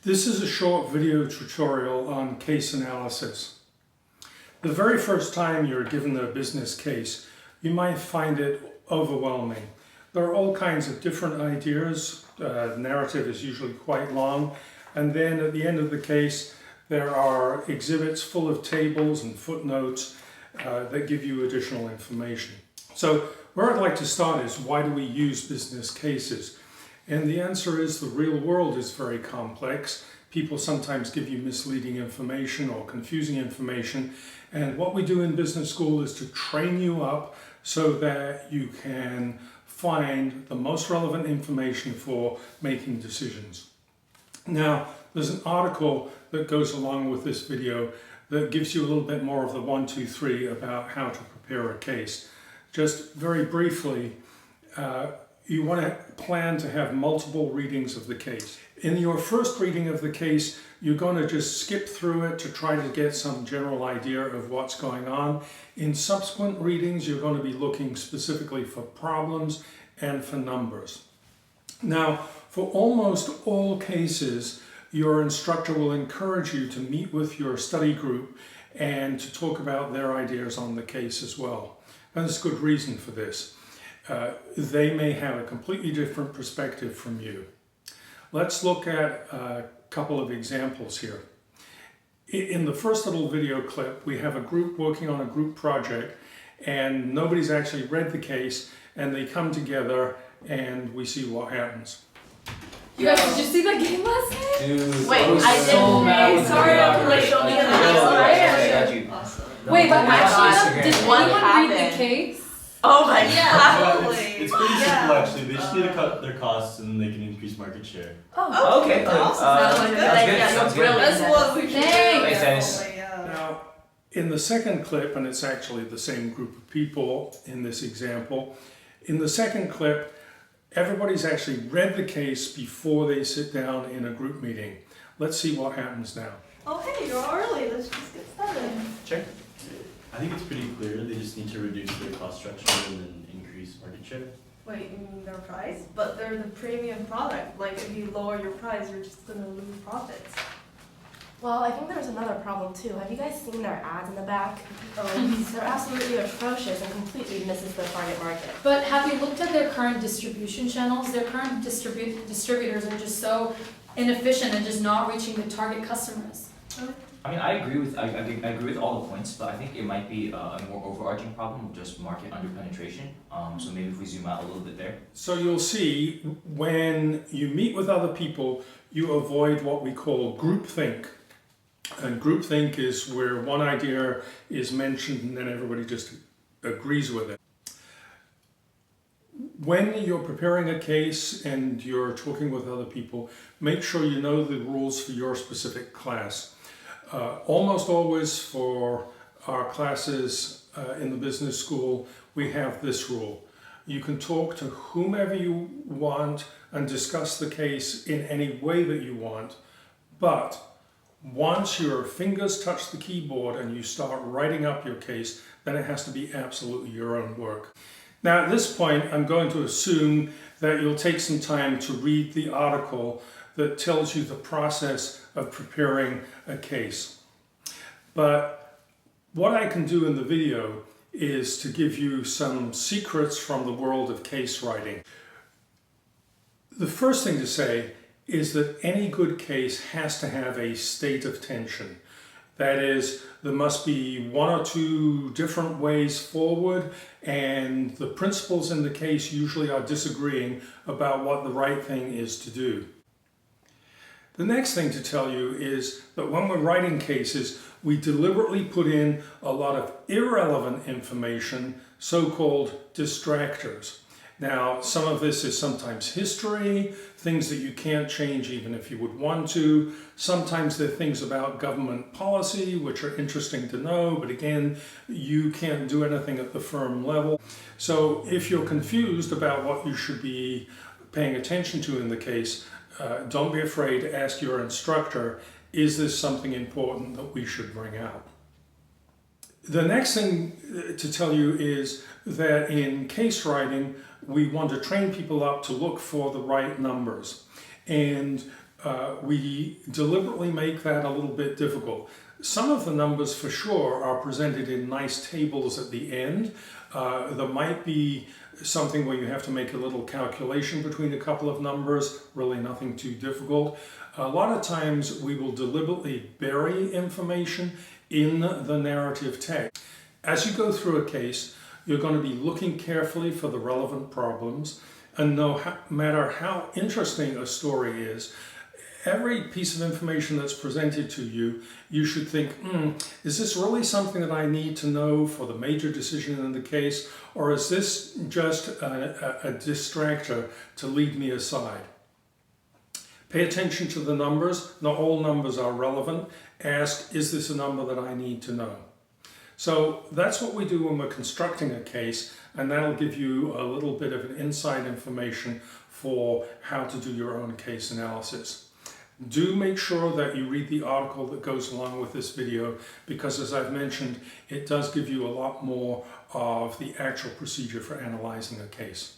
This is a short video tutorial on case analysis. The very first time you're given a business case, you might find it overwhelming. There are all kinds of different ideas. The narrative is usually quite long. And then at the end of the case, there are exhibits full of tables and footnotes that give you additional information. So where I'd like to start is, why do we use business cases? And the answer is the real world is very complex. People sometimes give you misleading information or confusing information. And what we do in business school is to train you up so that you can find the most relevant information for making decisions. Now, there's an article that goes along with this video that gives you a little bit more of the 1, 2, 3 about how to prepare a case. Just very briefly, you want to plan to have multiple readings of the case. In your first reading of the case, you're going to just skip through it to try to get some general idea of what's going on. In subsequent readings, you're going to be looking specifically for problems and for numbers. Now, for almost all cases, your instructor will encourage you to meet with your study group and to talk about their ideas on the case as well. And there's good reason for this. They may have a completely different perspective from you. Let's look at a couple of examples here. In the first little video clip, we have a group working on a group project and nobody's actually read the case, and they come together and we see what happens. You guys, did you see that game last night? Dude, wait, I didn't. Sorry, I'm late. Don't need to Awesome. Wait, but actually, did What anyone happened? read the case? Oh my Yeah, god. it's pretty simple actually. They just need to cut their costs and they can increase market share. Oh, Okay, Awesome. sounds good. Sounds good. That's what we should do. Thanks. Thanks. Now, in the second clip, and it's actually the same group of people in this example, in the second clip, everybody's actually read the case before they sit down in a group meeting. Let's see what happens now. Oh hey, you're early. Let's just get started. Sure. I think it's pretty clear. They just need to reduce their cost structure and then increase market share. Wait, you mean their price? But they're the premium product. Like if you lower your price, you're just gonna lose profits. Well, I think there's another problem too. Have you guys seen their ads in the back? They're absolutely atrocious and completely misses the target market. But have you looked at their current distribution channels? Their current distributors are just so inefficient and just not reaching the target customers. I mean, I agree with all the points, but I think it might be a more overarching problem of just market underpenetration. So maybe if we zoom out a little bit there. So you'll see, when you meet with other people, you avoid what we call groupthink. And groupthink is where one idea is mentioned and then everybody just agrees with it. When you're preparing a case and you're talking with other people, make sure you know the rules for your specific class. Almost always for our classes in the business school, we have this rule. You can talk to whomever you want and discuss the case in any way that you want, but once your fingers touch the keyboard and you start writing up your case, then it has to be absolutely your own work. Now at this point, I'm going to assume that you'll take some time to read the article that tells you the process of preparing a case. But what I can do in the video is to give you some secrets from the world of case writing. The first thing to say is that any good case has to have a state of tension. That is, there must be one or two different ways forward, and the principals in the case usually are disagreeing about what the right thing is to do. The next thing to tell you is that when we're writing cases, we deliberately put in a lot of irrelevant information, so-called distractors. Now, some of this is sometimes history, things that you can't change even if you would want to. Sometimes they're things about government policy, which are interesting to know, but again, you can't do anything at the firm level. So if you're confused about what you should be paying attention to in the case, don't be afraid to ask your instructor, is this something important that we should bring out? The next thing to tell you is that in case writing, we want to train people up to look for the right numbers. And we deliberately make that a little bit difficult. Some of the numbers for sure are presented in nice tables at the end. There might be something where you have to make a little calculation between a couple of numbers, really nothing too difficult. A lot of times we will deliberately bury information in the narrative text. As you go through a case, you're going to be looking carefully for the relevant problems, and no matter how interesting a story is, every piece of information that's presented to you, you should think, is this really something that I need to know for the major decision in the case, or is this just a distractor to lead me aside? Pay attention to the numbers. Not all numbers are relevant. Ask, is this a number that I need to know? So that's what we do when we're constructing a case, and that'll give you a little bit of an inside information for how to do your own case analysis. Do make sure that you read the article that goes along with this video, because as I've mentioned, it does give you a lot more of the actual procedure for analyzing a case.